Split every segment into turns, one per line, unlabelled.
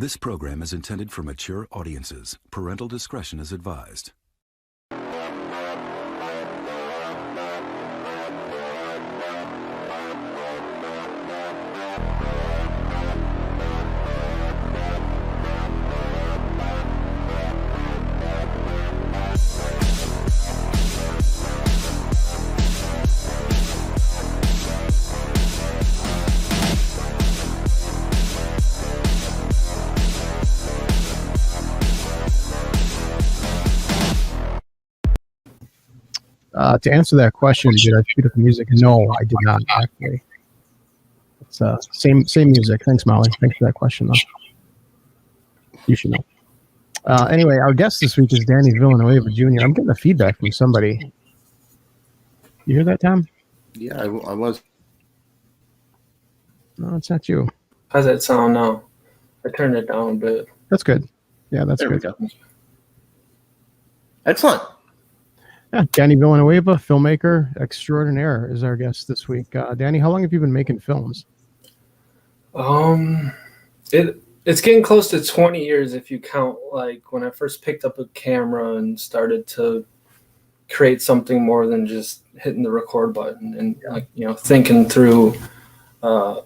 This program is intended for mature audiences. Parental discretion is advised.
To answer that question, did I shoot up music? No, I did not actually. It's same music. Thanks, Molly. Thanks for that question, though. You should know. Anyway, our guest this week is Danny Villanueva Jr. I'm getting a feedback from somebody. You hear that, Tom?
Yeah, I was.
No, it's not you.
How's that sound now? I turned it down a bit.
That's good. Yeah, that's
There
good.
we go. Excellent.
Yeah, Danny Villanueva, filmmaker extraordinaire, is our guest this week. Danny, how long have you been making films?
It's getting close to 20 years if you count like when I first picked up a camera and started to create something more than just hitting the record button and thinking through the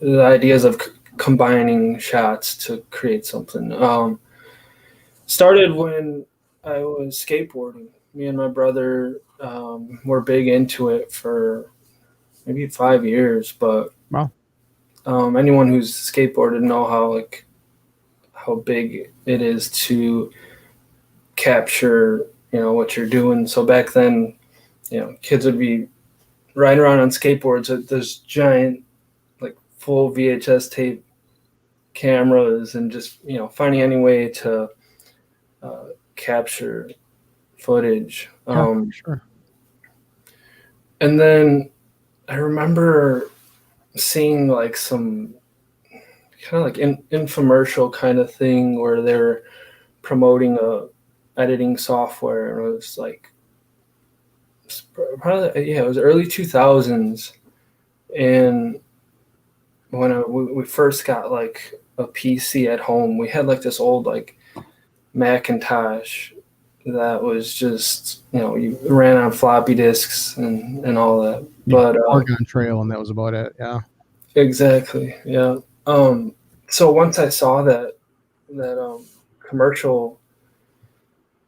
ideas of combining shots to create something. Started when I was skateboarding. Me and my brother were big into it for maybe 5 years, but
wow.
Anyone who's skateboarded know how big it is to capture what you're doing. So back then, kids would be riding around on skateboards with those giant like full VHS tape cameras and just finding any way to capture footage.
Sure.
And then I remember seeing like some kind of like infomercial kind of thing where they're promoting a editing software, and it was like it was early 2000s, and when we first got like a PC at home, we had like this old like Macintosh that was just you ran on floppy disks and all that. But
Oregon Trail, and that was about it. Yeah,
exactly. Yeah. So once I saw that commercial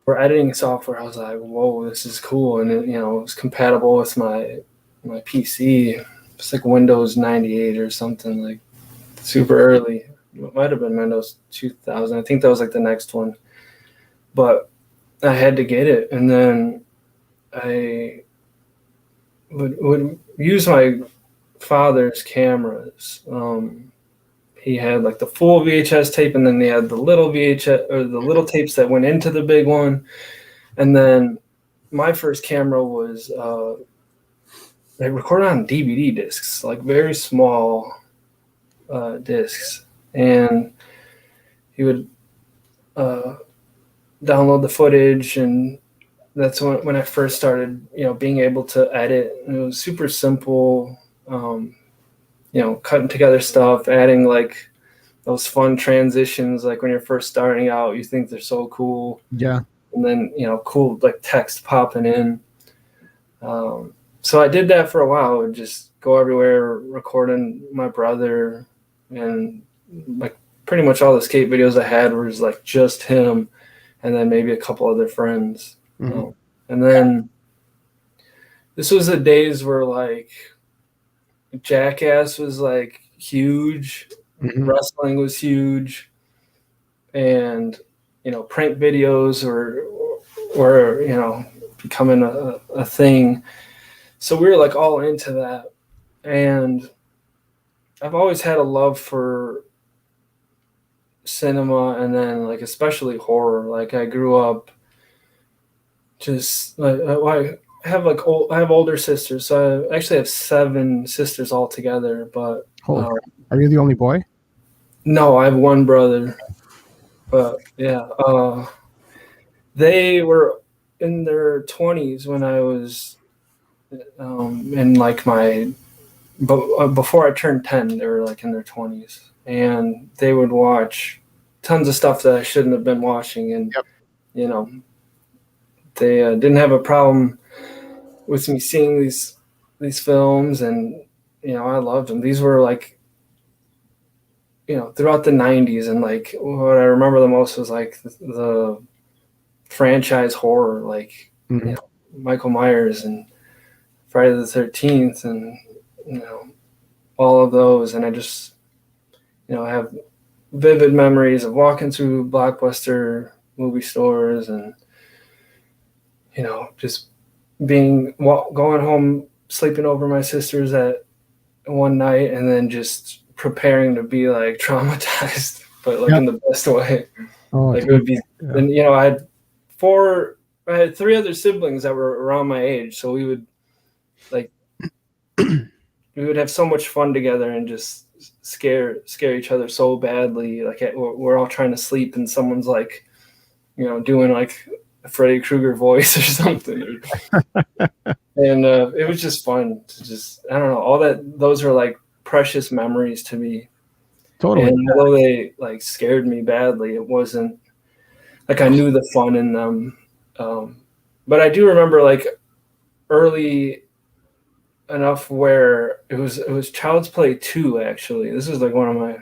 for editing software, I was like, whoa, this is cool. And it was compatible with my PC. It's like Windows 98 or something, like super early. It might have been Windows 2000. I think that was like the next one. But I had to get it, and then I would use my father's cameras. He had like the full VHS tape, and then they had the little VHS or the little tapes that went into the big one. And then my first camera was I recorded on DVD discs, like very small discs, and he would download the footage, and that's when I first started, being able to edit. And it was super simple, cutting together stuff, adding like those fun transitions. Like when you're first starting out, you think they're so cool.
Yeah.
And then, cool like text popping in. So I did that for a while. I would just go everywhere recording my brother, and like pretty much all the skate videos I had was like just him, and then maybe a couple other friends.
Mm-hmm.
And then this was the days where like Jackass was like huge,
Mm-hmm.
wrestling was huge, and prank videos were becoming a thing. So we were like all into that, and I've always had a love for cinema, and then like especially horror. Like I grew up just like I have older sisters, so I actually have 7 sisters altogether. But
are you the only boy?
No, I have one brother. But yeah, they were in their 20s when I was in like my but before I turned 10, they were like in their 20s, and they would watch tons of stuff that I shouldn't have been watching. And, you know, they didn't have a problem with me seeing these films, and, you know, I loved them. These were like, you know, throughout the 90s, and like what I remember the most was like the franchise horror, like, you know, Michael Myers and Friday the 13th, and, you know, all of those. And I just, you know, have vivid memories of walking through Blockbuster movie stores, and, you know, just going home, sleeping over my sister's at one night, and then just preparing to be like traumatized, but like in the best way. Like it would be, and, you know, I had 3 other siblings that were around my age, so we would like we would have so much fun together and just scare each other so badly. Like we're all trying to sleep, and someone's like, you know, doing like a Freddy Krueger voice or something. And it was just fun to just, I don't know, all that. Those are like precious memories to me.
Totally.
And although they like scared me badly, it wasn't like I knew the fun in them. But I do remember like early enough where it was Child's Play 2, actually. This is like one of my,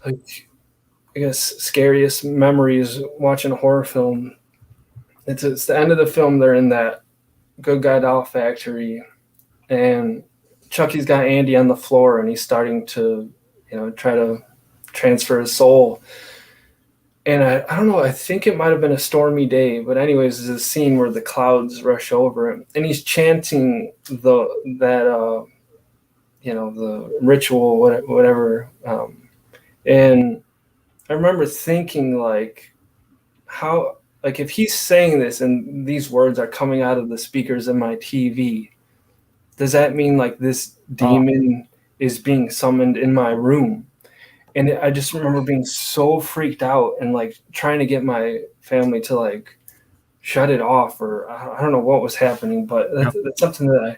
like, I guess, scariest memories watching a horror film. It's the end of the film. They're in that Good Guy Doll factory, and Chucky's got Andy on the floor, and he's starting to, you know, try to transfer his soul. And I don't know, I think it might have been a stormy day, but anyways, there's a scene where the clouds rush over him, and he's chanting the ritual, whatever. And I remember thinking, like, how, like, if he's saying this and these words are coming out of the speakers in my TV, does that mean like this demon is being summoned in my room? And I just remember being so freaked out and like trying to get my family to like shut it off, or I don't know what was happening, but that's something that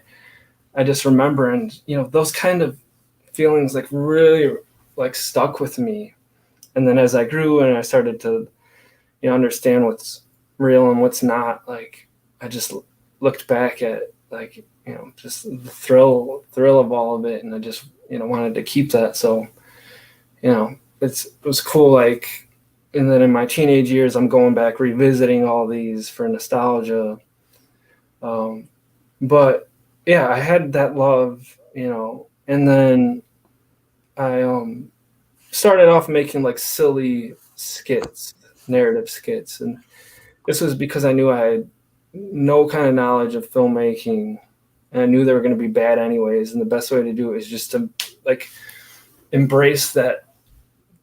I just remember. And, you know, those kind of feelings like really like stuck with me. And then as I grew and I started to, you know, understand what's real and what's not, like I just looked back at, like, you know, just the thrill of all of it, and I just, you know, wanted to keep that. So, you know, it was cool. Like, and then in my teenage years, I'm going back revisiting all these for nostalgia. But yeah, I had that love, you know, and then I started off making like silly skits, narrative skits, and this was because I knew I had no kind of knowledge of filmmaking, and I knew they were going to be bad anyways. And the best way to do it is just to like embrace that,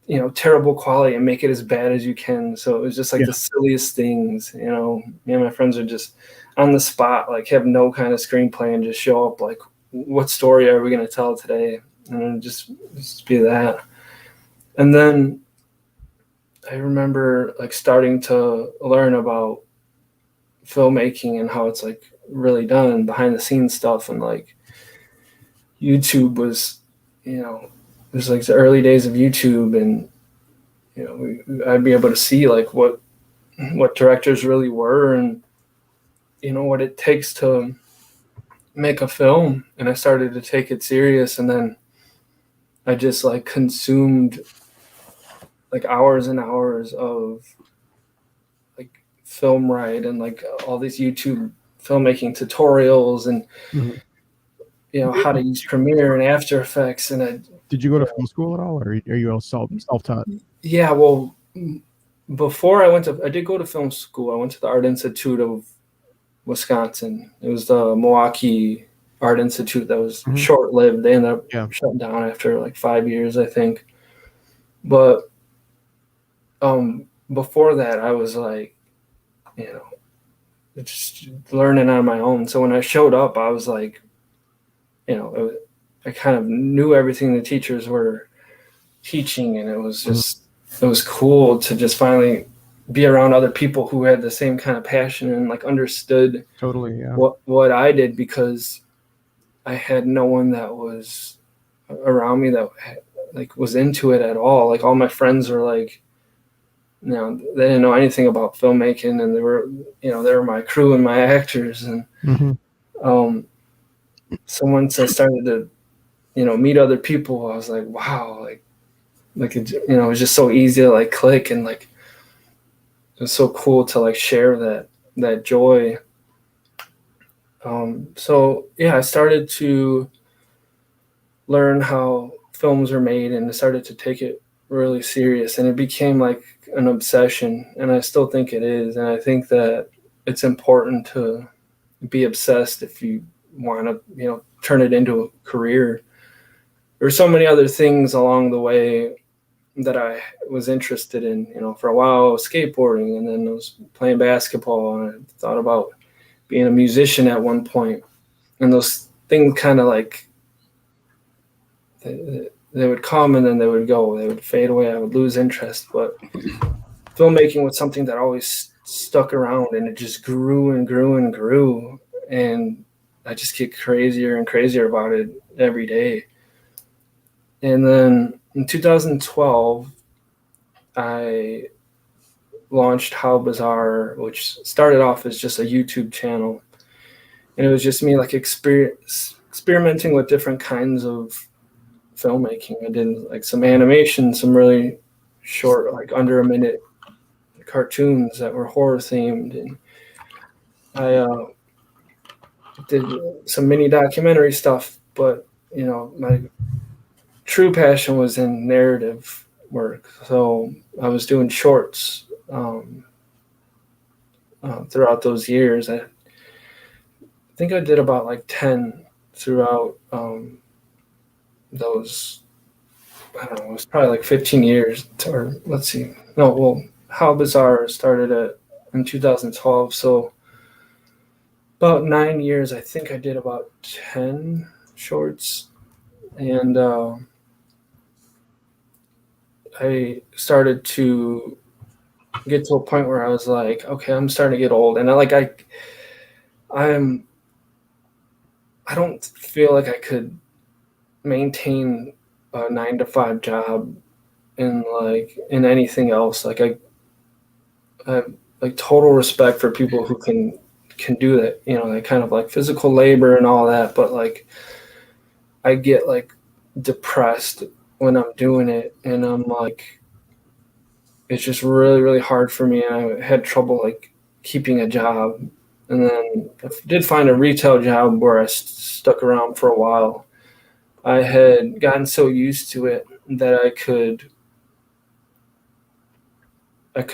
you know, terrible quality and make it as bad as you can. So it was just like the silliest things, you know. Me and my friends would just on the spot, like have no kind of screenplay and just show up like, what story are we going to tell today? And then just be that. And then I remember like starting to learn about filmmaking and how it's like really done, behind the scenes stuff, and like YouTube was, you know, it was like the early days of YouTube, and, you know, I'd be able to see like what directors really were, and, you know, what it takes to make a film. And I started to take it serious, and then I just like consumed like hours and hours of like film ride and like all these YouTube filmmaking tutorials, and you know, how to use Premiere and After Effects. And
did you go to film school at all, or are you all self-taught?
Yeah, well, before I did go to film school. I went to the Art Institute of Wisconsin. It was the Milwaukee Art Institute that was short-lived. They ended up shutting down after like 5 years, I think. But before that, I was like, you know, just learning on my own. So when I showed up, I was like, you know, I kind of knew everything the teachers were teaching, and it was just, it was cool to just finally be around other people who had the same kind of passion and like understood
totally
what I did, because I had no one that was around me that like was into it at all. Like all my friends were like, they didn't know anything about filmmaking, and they were my crew and my actors. And so once I started to, meet other people, I was like, wow, like it, it was just so easy to like click, and like it was so cool to like share that joy. So yeah, I started to learn how films are made, and I started to take it really serious, and it became like an obsession, and I still think it is. And I think that it's important to be obsessed if you want to, turn it into a career. There's so many other things along the way that I was interested in. For a while I was skateboarding, and then I was playing basketball, and I thought about being a musician at one point. And those things kind of like they would come and then they would go. They would fade away. I would lose interest. But filmmaking was something that always stuck around, and it just grew and grew and grew. And I just get crazier and crazier about it every day. And then in 2012, I launched How Bizarre, which started off as just a YouTube channel. And it was just me like experimenting with different kinds of filmmaking. I did like some animation, some really short, like under a minute cartoons that were horror themed. And I did some mini documentary stuff, but my true passion was in narrative work. So I was doing shorts throughout those years. I think I did about like 10 throughout those, I don't know, it was probably like 15 years, or let's see. No, well, How Bizarre started in 2012. So about 9 years, I think I did about 10 shorts. And I started to get to a point where I was like, okay, I'm starting to get old. And I don't feel like I could maintain a 9-to-5 job in anything else. Like I have like total respect for people who can do that, that kind of like physical labor and all that. But like I get like depressed when I'm doing it, and I'm like, it's just really, really hard for me. And I had trouble like keeping a job. And then I did find a retail job where I stuck around for a while. I had gotten so used to it that I could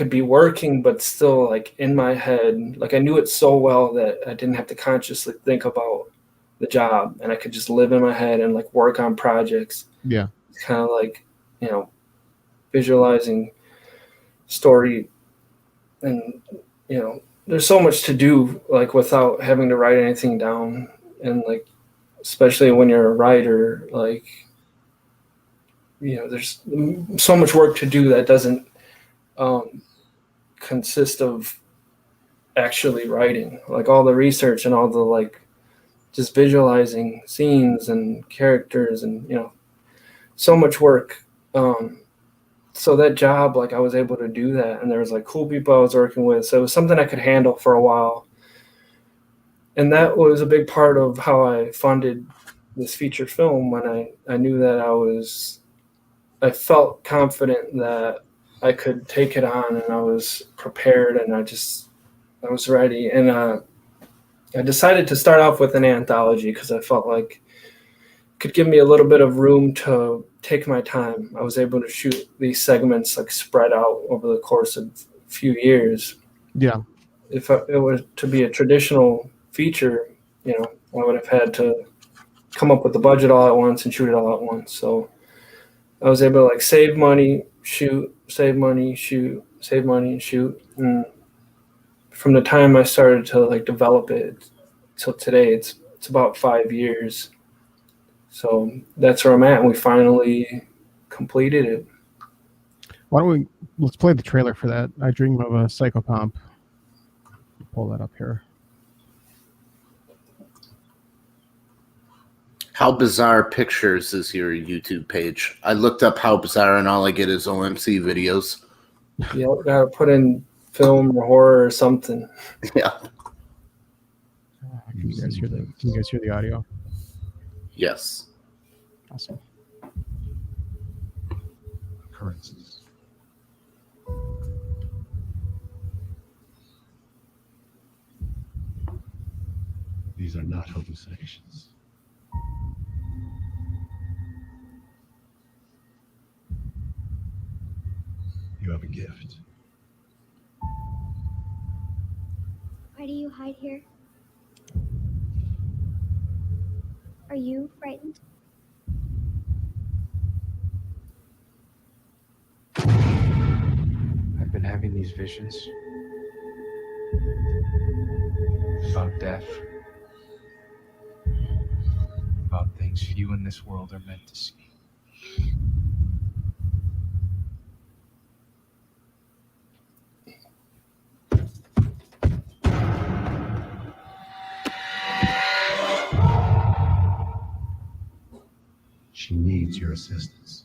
be working, but still like in my head, like I knew it so well that I didn't have to consciously think about the job, and I could just live in my head and like work on projects.
Yeah.
It's kind of like, visualizing story, and, there's so much to do like without having to write anything down. And like, especially when you're a writer, like, there's so much work to do that doesn't consist of actually writing, like all the research and all the like just visualizing scenes and characters, and so much work. So that job, like I was able to do that, and there was like cool people I was working with, so it was something I could handle for a while. And that was a big part of how I funded this feature film, when I knew that I felt confident that I could take it on, and I was prepared, and I was ready. And I decided to start off with an anthology because I felt like it could give me a little bit of room to take my time. I was able to shoot these segments like spread out over the course of a few years.
Yeah.
If it was to be a traditional feature, I would have had to come up with the budget all at once and shoot it all at once. So I was able to like save money, shoot, save money, shoot, save money, and shoot. And from the time I started to like develop it till today, it's about 5 years. So that's where I'm at, and we finally completed it.
Let's play the trailer for that. I Dream of a Psychopomp. Pull that up here.
How Bizarre Pictures is your YouTube page. I looked up How Bizarre and all I get is OMC videos.
Yeah, gotta put in film or horror or something.
Yeah.
Can you guys hear the audio?
Yes.
Awesome.
Occurrences. These are not hallucinations. You have a gift.
Why do you hide here? Are you frightened?
I've been having these visions about death, about things few in this world are meant to see.
She needs your assistance.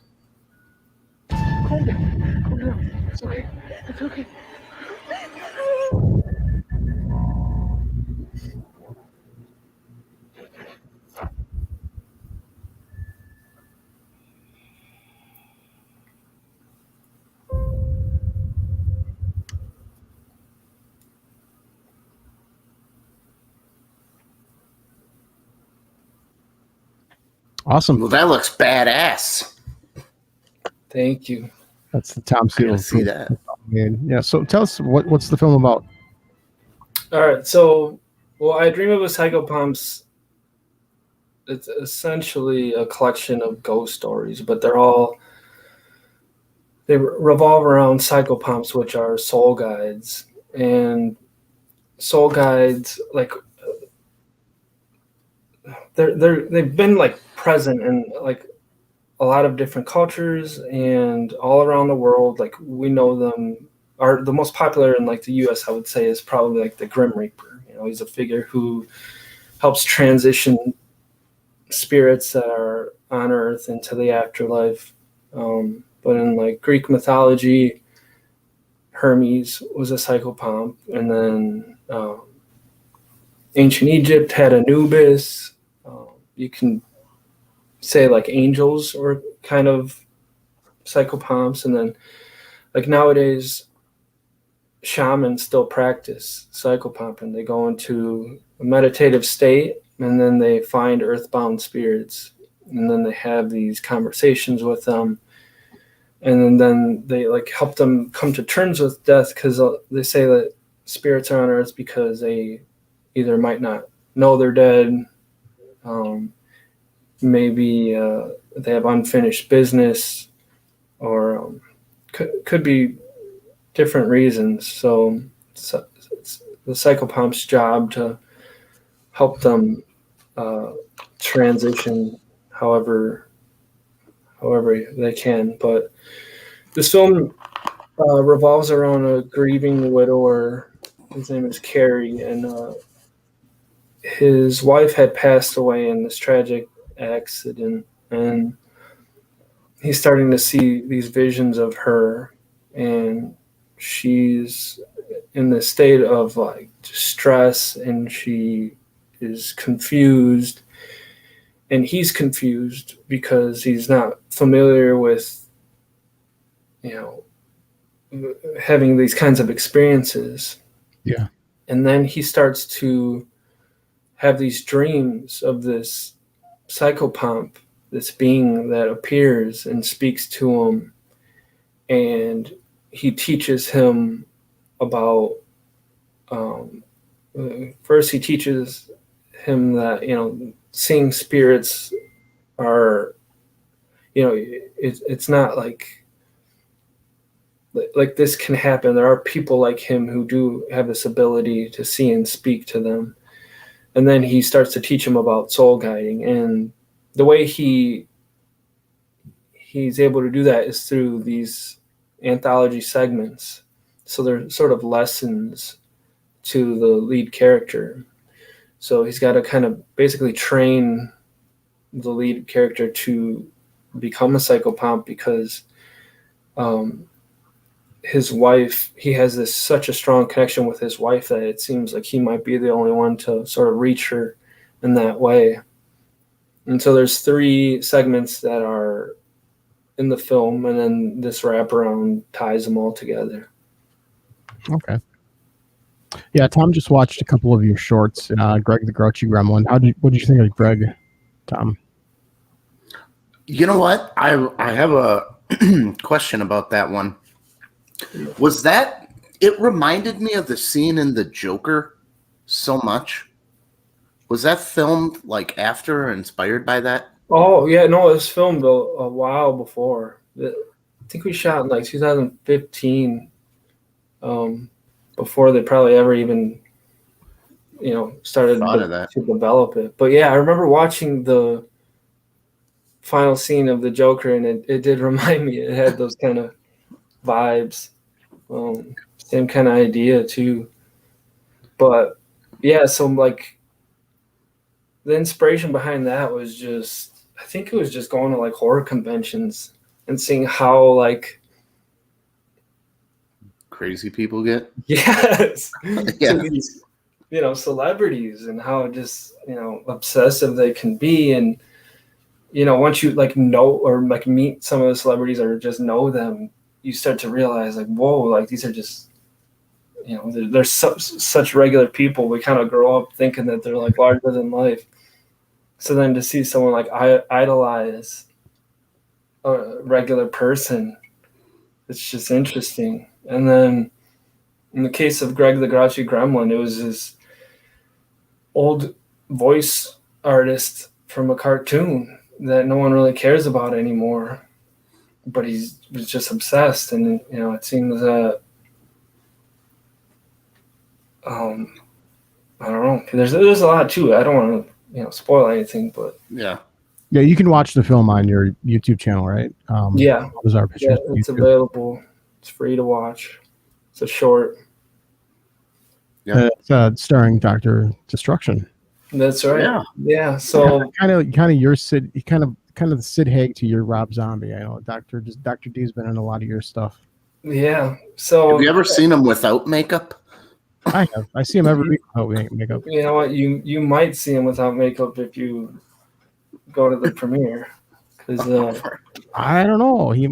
Calm down. Calm down. It's okay. It's okay.
Awesome.
Well, that looks badass.
Thank you.
That's the Tom
I
Seal.
gotta see that.
Yeah. So tell us what's the film about?
All right, so I Dream of a Psychopomps. It's essentially a collection of ghost stories, but they revolve around psychopomps, which are soul guides, and soul guides like they've been like present in like a lot of different cultures and all around the world. Like we know them. Are the most popular in like the U.S. I would say is probably like the Grim Reaper. You know, he's a figure who helps transition spirits that are on Earth into the afterlife. But in like Greek mythology, Hermes was a psychopomp, and then ancient Egypt had Anubis. You can say like angels or kind of psychopomps, and then like nowadays shamans still practice psychopomping. They go into a meditative state and then they find earthbound spirits and then they have these conversations with them, and then they like help them come to terms with death, because they say that spirits are on earth because they either might not know they're dead, maybe they have unfinished business, or could be different reasons. So it's the psychopomp's job to help them transition however they can. But this film revolves around a grieving widower. His name is Carrie, and his wife had passed away in this tragic accident, and he's starting to see these visions of her, and she's in this state of like distress, and she is confused, and he's confused because he's not familiar with, you know, having these kinds of experiences.
Yeah.
And then he starts to have these dreams of this psychopomp, this being that appears and speaks to him, and he teaches him about first he teaches him that, you know, seeing spirits are, you know, it's not like this can happen. There are people like him who do have this ability to see and speak to them. And then he starts to teach him about soul guiding, and the way he's able to do that is through these anthology segments. So they're sort of lessons to the lead character. So he's got to kind of basically train the lead character to become a psychopath because his wife, he has such a strong connection with his wife that it seems like he might be the only one to sort of reach her in that way. And so there's 3 segments that are in the film, and then this wraparound ties them all together.
Okay. Yeah, Tom just watched a couple of your shorts. Greg the Grouchy Gremlin. What did you think of Greg, Tom?
You know what? I have a question about that one. Was that? It reminded me of the scene in The Joker so much. Was that filmed like after or inspired by that?
Oh yeah, no, it was filmed a while before. I think we shot in like 2015. Before they probably ever even, started to develop it. But yeah, I remember watching the final scene of The Joker, and it did remind me. It had those kind of vibes, same kind of idea too. But yeah, so like the inspiration behind that was just, I think it was just going to like horror conventions and seeing how like
crazy people get.
Yes.
Yeah.
To these, celebrities, and how just, obsessive they can be. And, once you like know or like meet some of the celebrities or just know them, you start to realize like, whoa, like these are just, they're such regular people. We kind of grow up thinking that they're like larger than life. So then to see someone like idolize a regular person, it's just interesting. And then in the case of Greg the Grouchy Gremlin, it was his old voice artist from a cartoon that no one really cares about anymore. But he was just obsessed. And, it seems that, I don't know. There's a lot too. I don't want to, spoil anything, but
yeah.
Yeah, you can watch the film on your YouTube channel, right?
Yeah.
Bizarre Pictures.
Yeah, it's available. It's free to watch. It's a short.
Yeah.
It's starring Dr. Destruction.
That's right.
Yeah.
Yeah. So
kind of your Sid, kind of the Sid Haig to your Rob Zombie. I know Dr. D's been in a lot of your stuff.
Yeah. So
have you ever seen him without makeup?
I have. I see him every week without makeup.
You know what? You might see him without makeup if you go to the premiere. Because
I don't know. He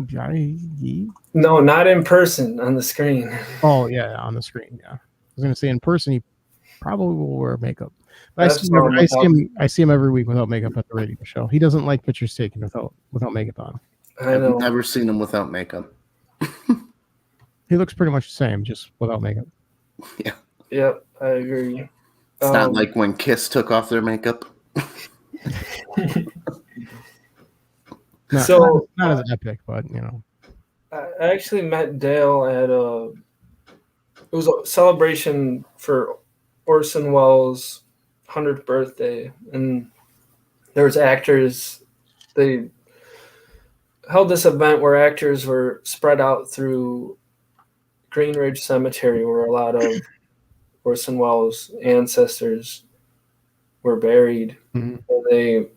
no, not in person, on the screen.
Oh yeah, on the screen. Yeah, I was gonna say in person he probably will wear makeup. But I see him every week without makeup at the radio show. He doesn't like pictures taken without makeup on.
I've never seen him without makeup.
He looks pretty much the same, just without makeup.
Yeah.
Yep, I agree.
It's not like when Kiss took off their makeup.
Not as epic, but
I actually met Dale at it was a celebration for Orson Welles' 100th birthday, and there was actors. They held this event where actors were spread out through Green Ridge Cemetery, where a lot of Orson Welles' ancestors were buried.
Mm-hmm.
And they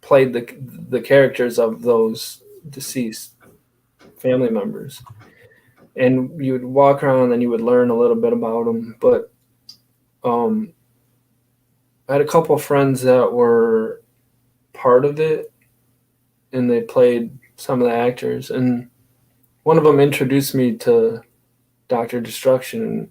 played the characters of those deceased family members. And you would walk around and you would learn a little bit about them. But I had a couple of friends that were part of it, and they played some of the actors. And one of them introduced me to Dr. Destruction.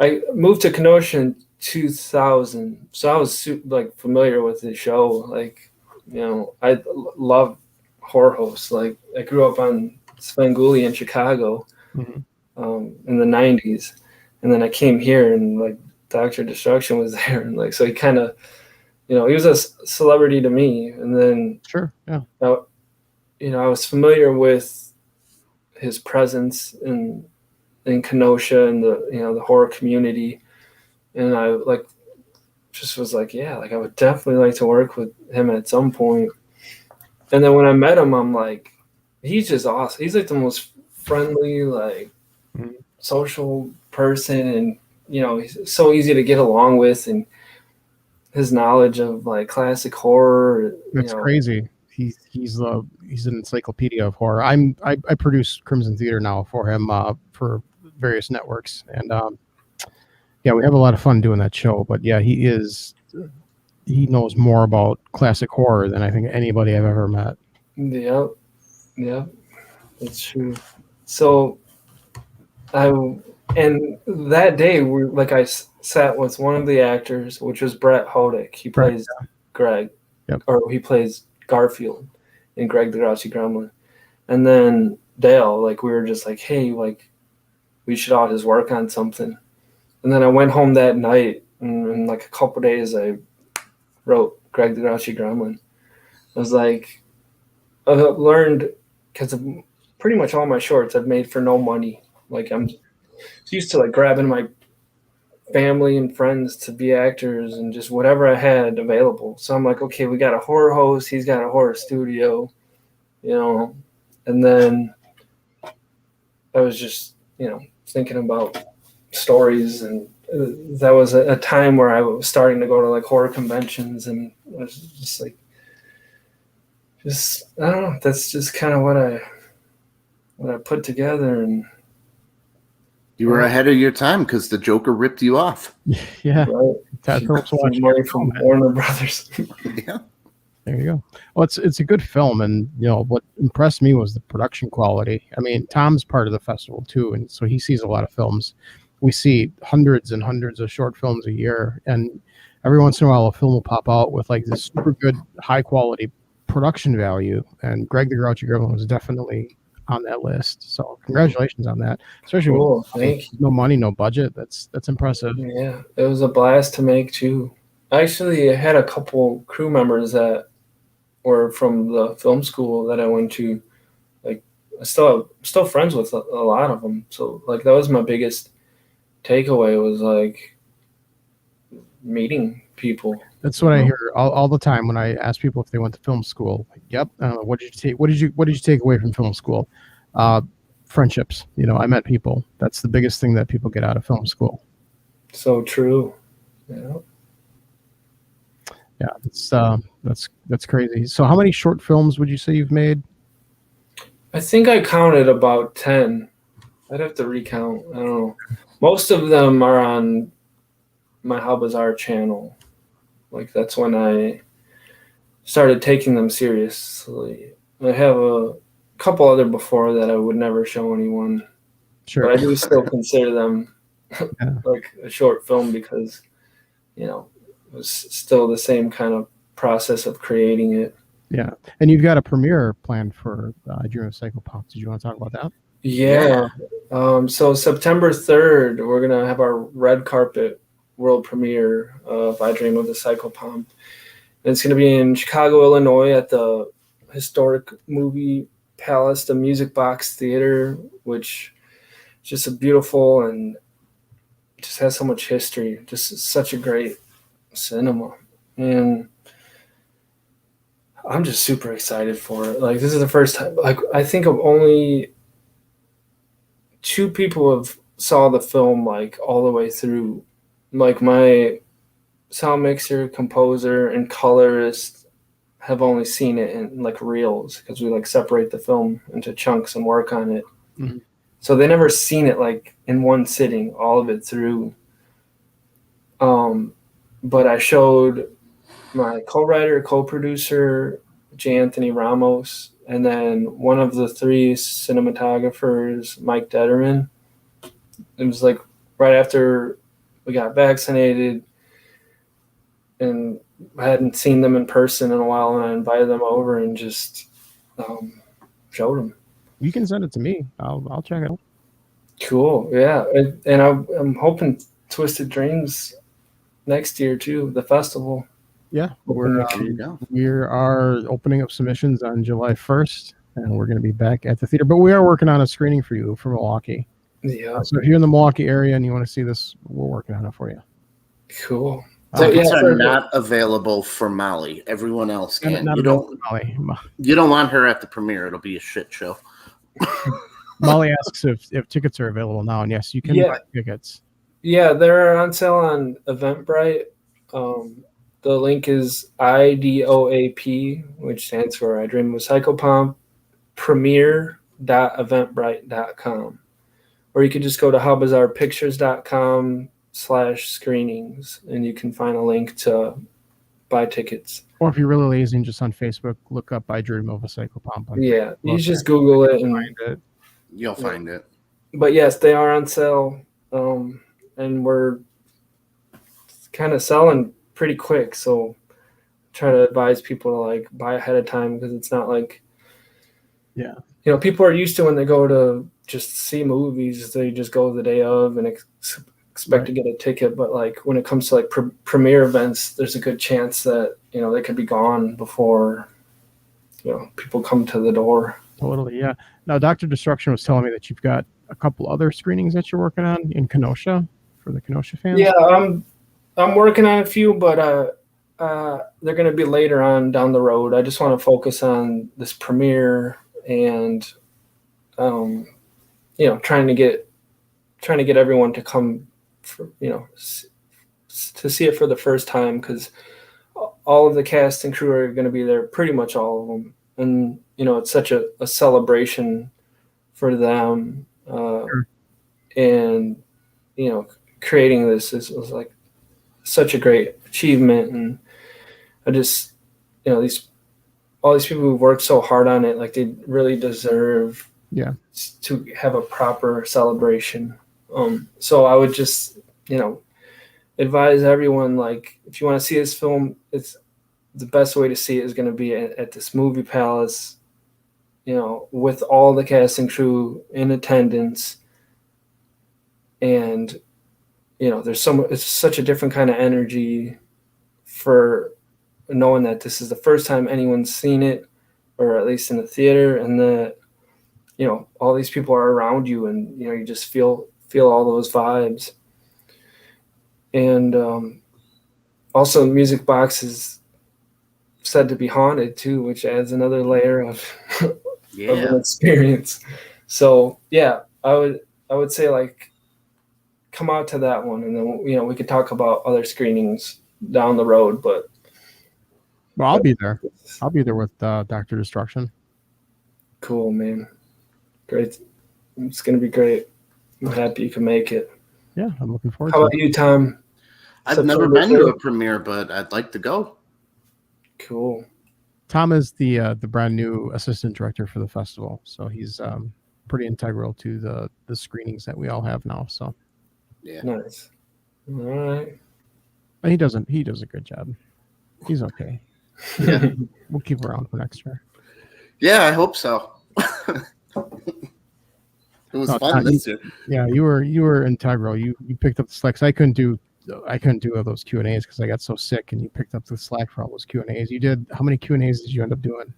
I moved to Kenosha in 2000, so I was familiar with the show. I love horror hosts. Like, I grew up on Svengoolie in Chicago in the 90s, and then I came here and Dr. Destruction was there, and so he kind of, he was a celebrity to me. And then
sure, yeah,
I was familiar with his presence in Kenosha and the horror community, and I just was I would definitely like to work with him at some point. And then when I met him, I'm like, he's just awesome. He's the most friendly, social person, and he's so easy to get along with. And his knowledge of like classic horror.
That's crazy. He's an encyclopedia of horror. I produce Crimson Theater now for him for various networks, and yeah, we have a lot of fun doing that show. But yeah, he knows more about classic horror than I think anybody I've ever met.
Yep, yep, that's true. So and that day I sat with one of the actors, which was Brett Hodick. He plays Greg, or he plays Garfield in Greg the Grouchy Gremlin. And then Dale, like we were just like, hey, like we should all just work on something. And then I went home that night, and in like a couple days, I wrote Greg the Grouchy Gremlin. I was like, I learned, because pretty much all my shorts I've made for no money. Like I'm used to like grabbing my family and friends to be actors and just whatever I had available. So I'm like, okay, we got a horror host, he's got a horror studio, you know, and then I was just, you know, thinking about stories, and that was a time where I was starting to go to like horror conventions, and I was just like, I don't know, that's just kind of what I put together. And
you were ahead of your time because the Joker ripped you off.
Yeah.
Right.
Todd Phillips watching
money from Warner Brothers.
Yeah.
There you go. Well, it's a good film, and you know what impressed me was the production quality. I mean, Tom's part of the festival too, and so he sees a lot of films. We see hundreds and hundreds of short films a year, and every once in a while a film will pop out with like this super good, high quality production value. And Greg the Grouchy Gremlin was definitely on that list. So congratulations on that, especially with no money, no budget. That's impressive.
Yeah, it was a blast to make too. I actually had a couple crew members that were from the film school that I went to. Like, I'm still friends with a lot of them. So like that was my biggest takeaway, was like meeting people.
That's what I hear all the time when I ask people if they went to film school. Like, yep. What did you take away from film school? Friendships. You know, I met people. That's the biggest thing that people get out of film school.
So true. Yeah.
Yeah, that's crazy. So how many short films would you say you've made?
I think I counted about 10. I'd have to recount. I don't know. Most of them are on my How Bizarre channel. Like that's when I started taking them seriously. I have a couple other before that I would never show anyone.
Sure.
But I do still consider them like a short film because, you know, it was still the same kind of process of creating it.
Yeah. And you've got a premiere planned for Dream of Psychopomp. Did you want to talk about that?
Yeah. So September 3rd, we're going to have our red carpet world premiere of I Dream of the Psychopomp. And it's going to be in Chicago, Illinois at the historic movie Palace, the Music Box Theater, which is just a beautiful and just has so much history. Just such a great cinema. And I'm just super excited for it. Like, this is the first time, like, I think of only 2 people have saw the film, like, all the way through. Like, my sound mixer, composer, and colorist have only seen it in, like, reels, because we, like, separate the film into chunks and work on it. Mm-hmm. So they never seen it, like, in one sitting, all of it through. But I showed my co-writer, co-producer, J. Anthony Ramos, and then one of the 3 cinematographers, Mike Detterman. It was like right after we got vaccinated, and I hadn't seen them in person in a while, and I invited them over and just showed them.
You can send it to me. I'll check it out.
Cool, yeah. And I'm hoping Twisted Dreams next year too, the festival.
Yeah, we are opening up submissions on July 1st, and we're going to be back at the theater. But we are working on a screening for you for Milwaukee.
Yeah.
So if you're in the Milwaukee area and you want to see this, we're working on it for you.
Cool.
Tickets are not available for Molly. Everyone else can. You don't want her at the premiere. It'll be a shit show.
Molly asks if tickets are available now, and yes, you can buy tickets.
Yeah, they're on sale on Eventbrite. The link is IDOAP, which stands for I Dream of a Psychopomp, premiere.eventbrite.com. Or you could just go to howbizarrepictures.com/screenings, and you can find a link to buy tickets.
Or if you're really lazy and just on Facebook, look up I Dream of a Psychopomp.
Yeah, you just Google it and
find it.
You'll find it.
But yes, they are on sale, and we're kind of selling pretty quick. So try to advise people to like buy ahead of time, because it's not like,
Yeah.
you know, people are used to when they go to just see movies, they just go the day of and expect to get a ticket. But like when it comes to like premiere events, there's a good chance that, you know, they could be gone before, you know, people come to the door.
Totally, yeah. Now, Dr. Destruction was telling me that you've got a couple other screenings that you're working on in Kenosha for the Kenosha fans.
Yeah, I'm working on a few, but they're going to be later on down the road. I just want to focus on this premiere and, you know, trying to get everyone to come, for, you know, to see it for the first time, because all of the cast and crew are going to be there, pretty much all of them, and you know, it's such a celebration for them, and you know, creating this was like such a great achievement, and I just, you know, all these people who worked so hard on it, like they really deserve to have a proper celebration. So I would just, you know, advise everyone, like, if you want to see this film, it's the best way to see it is going to be at this movie palace, you know, with all the cast and crew in attendance. And, you know, it's such a different kind of energy for knowing that this is the first time anyone's seen it, or at least in the theater, and that, you know, all these people are around you, and, you know, you just feel all those vibes. And also, Music Box is said to be haunted too, which adds another layer of of an experience. So yeah, I would say, like, come out to that one, and then, you know, we could talk about other screenings down the road. But
well, I'll be there. I'll be there with Dr. Destruction.
Cool, man. Great. It's gonna be great. I'm happy you can make it.
Yeah, I'm looking forward
How
to
about you, Tom?
I've never been to a premiere, but I'd like to go.
Cool.
Tom is the brand new assistant director for the festival, so he's pretty integral to the screenings that we all have now. So
yeah,
nice. All right.
But he does a good job. He's okay.
Yeah.
We'll keep around for next year.
Yeah, I hope so. It was fun this year.
Yeah, you were integral. You picked up the slack. 'Cause I couldn't do all those Q&As because I got so sick, and you picked up the slack for all those Q&As. You did. How many Q&As did you end up doing?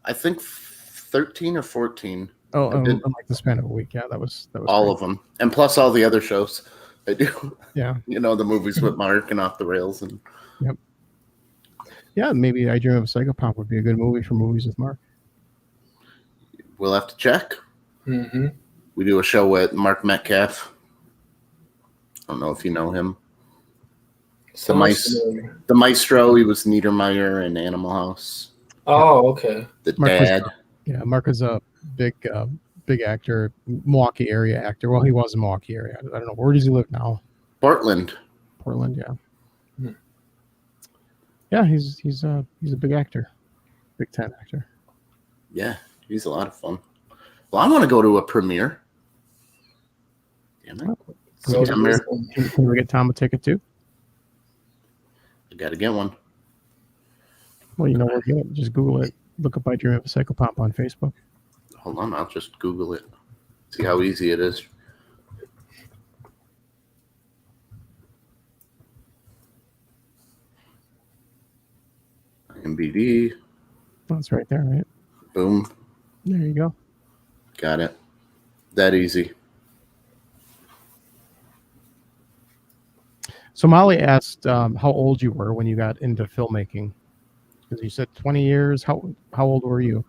I think 13 or 14.
Oh, in like the span of a week. Yeah, that was
all
great.
of them, and plus all the other shows I do.
Yeah,
you know, the movies with Mark and Off the Rails, and
yep. Yeah, maybe I Dream of a Psychopomp would be a good movie for movies with Mark.
We'll have to check.
Mm-hmm.
We do a show with Mark Metcalf. I don't know if you know him. The Maestro. He was Niedermeyer in Animal House.
Oh, okay.
The
Mark
dad.
Mark is a big actor, Milwaukee area actor. Well, he was in Milwaukee area. I don't know, where does he live now?
Portland,
yeah. Yeah, he's a big actor, Big Ten actor.
Yeah, he's a lot of fun. Well, I want to go to a premiere. Damn it. September.
Can we get Tom a ticket too?
I got to get one.
Well, you know where to get it. Just Google it. Look up I Dream of a Psychopomp on Facebook.
Hold on, I'll just Google it. See how easy it is. MBD.
That's right there, right?
Boom.
There you go.
Got it. That easy.
So Molly asked how old you were when you got into filmmaking. Because you said 20 years. How old were you?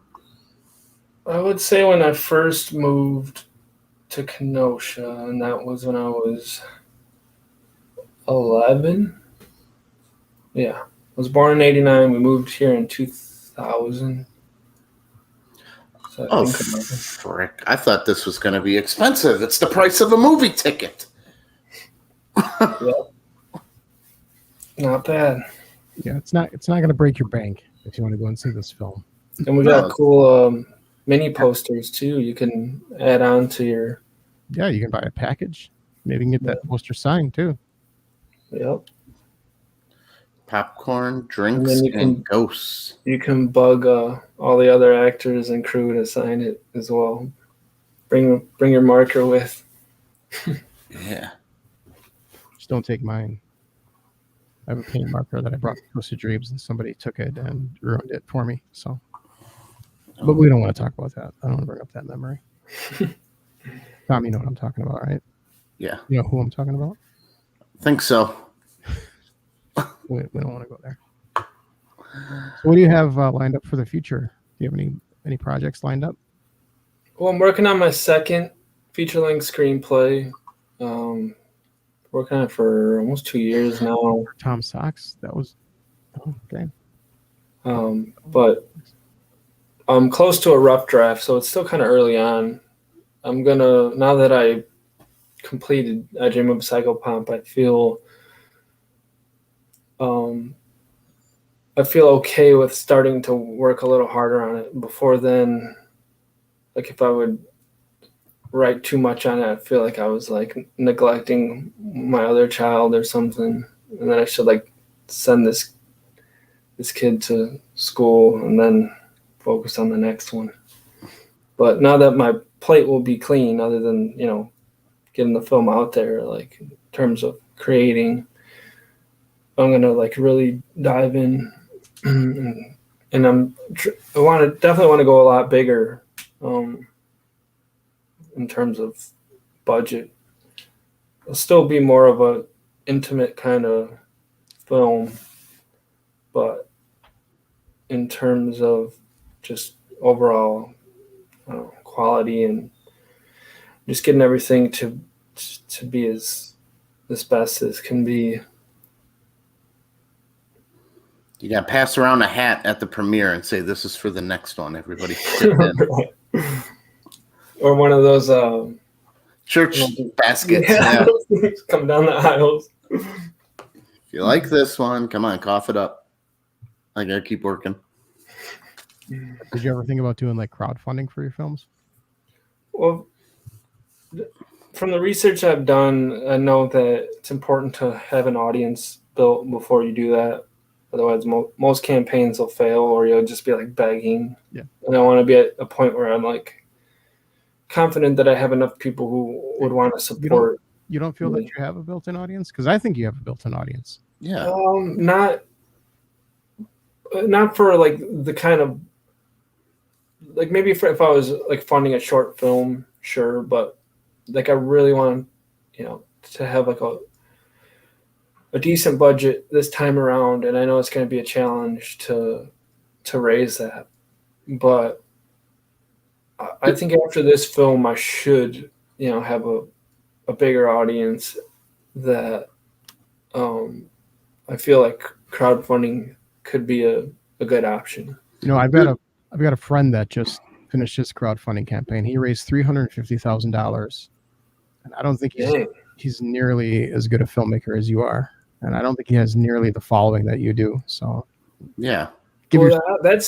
I would say when I first moved to Kenosha, and that was when I was 11. Yeah, was born in '89. We moved here in 2000. So
Oh, frick. I thought this was going to be expensive. It's the price of a movie ticket.
Yep. Not bad.
Yeah, it's not going to break your bank if you want to go and see this film.
And we got cool mini posters too. You can add on to your.
Yeah, you can buy a package. Maybe you can get that poster signed too.
Yep.
Popcorn, drinks, and ghosts.
You can bug all the other actors and crew to sign it as well. Bring your marker with.
Yeah.
Just don't take mine. I have a paint marker that I brought to Twisted Dreams, and somebody took it and ruined it for me. So, but we don't want to talk about that. I don't want to bring up that memory. Tom, you know what I'm talking about, right?
Yeah.
You know who I'm talking about?
I think so.
We don't want to go there. So what do you have lined up for the future? Do you have any projects lined up?
Well, I'm working on my second feature-length screenplay. Working on it for almost 2 years now.
Tom Sachs? That was okay.
But I'm close to a rough draft, so it's still kind of early on. I'm gonna, now that I completed I Dream of a Psychopomp, I feel okay with starting to work a little harder on it. Before then, like if I would write too much on it, I feel like I was like neglecting my other child or something, and then I should like send this kid to school and then focus on the next one. But now that my plate will be clean, other than getting the film out there, like in terms of creating, I'm gonna like really dive in, and I definitely want to go a lot bigger. In terms of budget, it'll still be more of a intimate kind of film, but in terms of just overall quality and just getting everything to be as best as can be.
You got to pass around a hat at the premiere and say, "This is for the next one." Everybody chip in.
Or one of those
church baskets. Yeah.
Come down the aisles.
If you like this one, come on, cough it up. I gotta keep working.
Did you ever think about doing like crowdfunding for your films?
Well, from the research I've done, I know that it's important to have an audience built before you do that. Otherwise, most campaigns will fail, or you'll just be like begging.
Yeah. And
I want to be at a point where I'm like confident that I have enough people who would want to support.
You don't feel that you have a built-in audience? Because I think you have a built-in audience.
Yeah.
Not for like the kind of like maybe if I was like funding a short film, sure, but like I really want to have like a decent budget this time around, and I know it's going to be a challenge to raise that, but I think after this film I should have a bigger audience that I feel like crowdfunding could be a good option.
I've got a friend that just finished his crowdfunding campaign. He raised $350,000, and I don't think he's nearly as good a filmmaker as you are, and I don't think he has nearly the following that you do. So
yeah,
I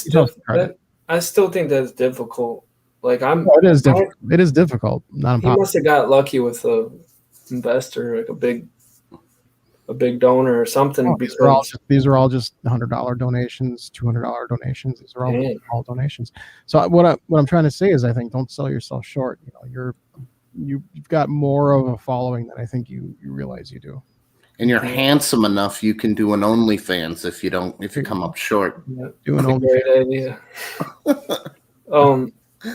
still think that's difficult. Like
it is difficult. It is difficult. Not impossible.
He must have got lucky with a investor, like a big donor or something.
Oh, these are all just $100 donations, $200 donations. These are all donations. So what I'm trying to say is, I think don't sell yourself short. You've got more of a following than I think you realize you do.
And you're handsome enough, you can do an OnlyFans if you come up short.
Yeah, do an OnlyFans. Great idea.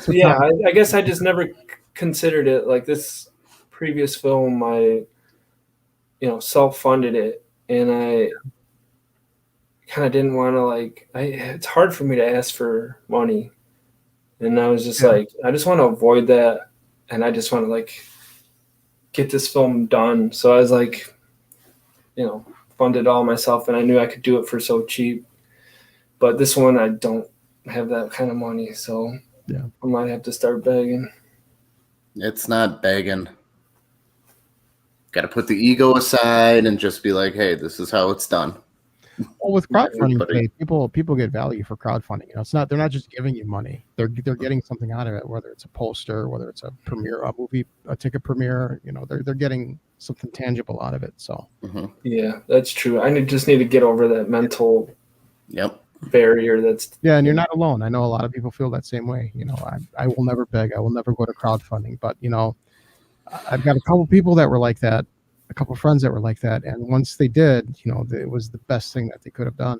Yeah, I guess I just never considered it like this previous film. I, self-funded it, and I kind of didn't want to it's hard for me to ask for money, and I was just like, I just want to avoid that, and I just want to get this film done. So I was like, fund it all myself, and I knew I could do it for so cheap. But this one, I don't have that kind of money, so
Yeah.
I might have to start begging.
It's not begging. Got to put the ego aside and just be like, hey, this is how it's done.
Well, with crowdfunding,
Everybody-
people get value for crowdfunding. They're not just giving you money. They're getting something out of it, whether it's a poster, whether it's a premiere, a movie, a ticket premiere. They're getting something tangible out of it. So
Yeah, that's true. I just need to get over that mental
Yep.
barrier. That's
yeah, and you're not alone. I know a lot of people feel that same way. I will never beg. I will never go to crowdfunding. But I've got a couple people that were like that, a couple friends that were like that, and once they did, it was the best thing that they could have done.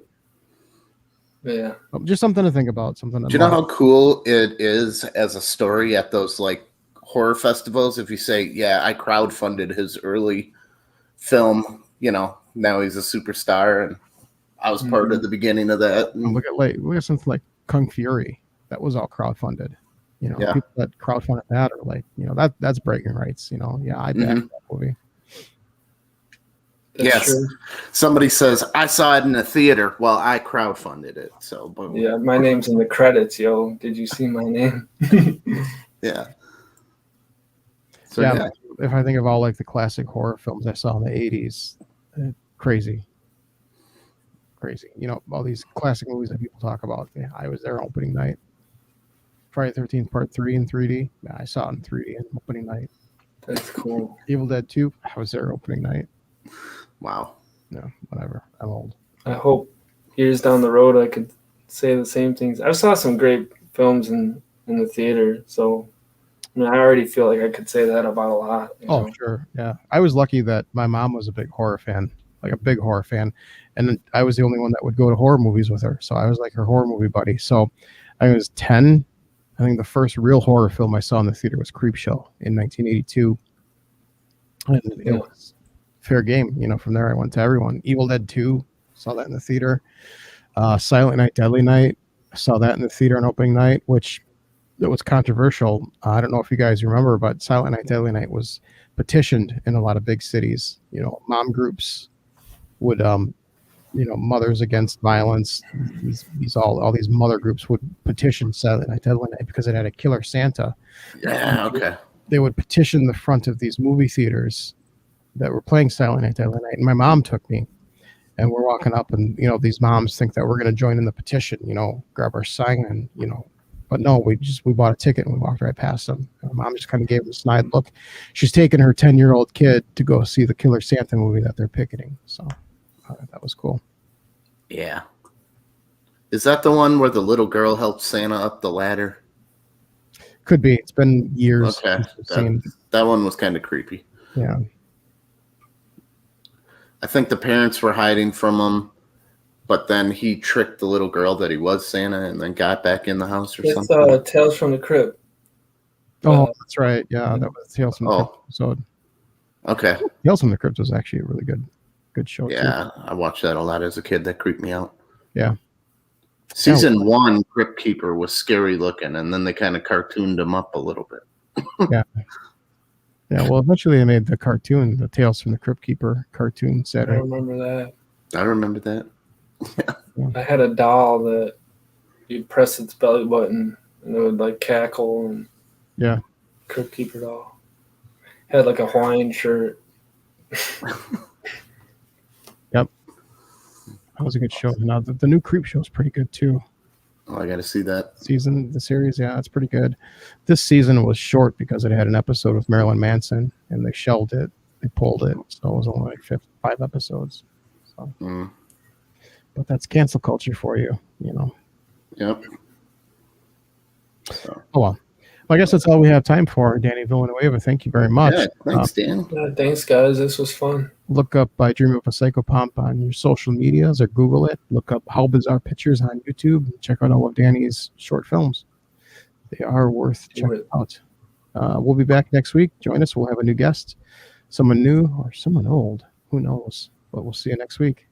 yeah.
Just something to think about. Something.
Do you know how cool it is as a story at those like horror festivals? If you say, yeah, I crowdfunded his early film, now he's a superstar, and I was part of the beginning of that.
And look at something like Kung Fury. That was all crowdfunded.
Yeah.
People that crowdfunded that are like, that's breaking rights. Yeah, I backed that movie.
That's
Yes.
true.
Somebody says, I saw it in the theater. Well, I crowdfunded it. So, boom.
Yeah, my name's in the credits, yo. Did you see my name?
Yeah. So,
Yeah,
yeah.
if I think of all like the classic horror films I saw in the 80s, crazy. All these classic movies that people talk about. Yeah, I was there opening night. Friday the 13th Part 3 in 3D. Yeah, I saw it in 3D in opening night.
That's cool.
Evil Dead 2. I was there opening night.
Wow.
No, whatever. I'm old.
I hope years down the road I could say the same things. I saw some great films in the theater, so I already feel like I could say that about a lot.
Oh, sure. Yeah. I was lucky that my mom was a big horror fan, and I was the only one that would go to horror movies with her. So I was like her horror movie buddy. So I was 10. I think the first real horror film I saw in the theater was Creepshow in 1982. And it was fair game. From there I went to everyone. Evil Dead 2, saw that in the theater. Silent Night, Deadly Night, I saw that in the theater on opening night, which it was controversial. I don't know if you guys remember, but Silent Night, Deadly Night was petitioned in a lot of big cities. Mom groups would, Mothers Against Violence. All these mother groups would petition Silent Night, Deadly Night because it had a killer Santa.
Yeah. Okay.
They would petition the front of these movie theaters that were playing Silent Night, Deadly Night, and my mom took me. And we're walking up, and these moms think that we're going to join in the petition. Grab our sign, and but no, we bought a ticket and we walked right past them. And my mom just kind of gave them a snide look. She's taking her 10-year-old kid to go see the Killer Santa movie that they're picketing. So that was cool.
Yeah. Is that the one where the little girl helped Santa up the ladder?
Could be. It's been years.
Okay.
since we've seen.
That one was kind of creepy.
Yeah.
I think the parents were hiding from him, but then he tricked the little girl that he was Santa and then got back in the house or
It's
something.
Tales from the Crypt.
Oh, that's right. Yeah, that was Tales from the Crypt episode.
Okay.
Tales from the Crypt was actually a really good show.
Yeah, I watched that a lot as a kid. That creeped me out.
Yeah.
Season 1, Crypt Keeper was scary looking, and then they kind of cartooned him up a little bit.
Yeah. Yeah, well, eventually they made the cartoon, the Tales from the Crypt Keeper cartoon
I
Saturday.
remember that.
I remember that.
I had a doll that you'd press its belly button and it would like cackle, and
Yeah.
Crypt Keeper doll. Had like a Hawaiian shirt.
Yep. That was a good show. Now the new Creep show is pretty good too.
Oh, I got to see that.
The series, yeah, it's pretty good. This season was short because it had an episode with Marilyn Manson, and they shelved it. They pulled it, so it was only like 5 episodes. So, but that's cancel culture for you,
Yep. So,
Oh well. I guess that's all we have time for. Danny Villanueva, thank you very much.
yeah, thanks, Dan.
Thanks, guys. This was fun.
Look up I Dream of a Psychopomp on your social medias or Google it. Look up How Bizarre Pictures on YouTube. Check out all of Danny's short films. They are worth checking out. We'll be back next week. Join us. We'll have a new guest, someone new or someone old. Who knows? But we'll see you next week.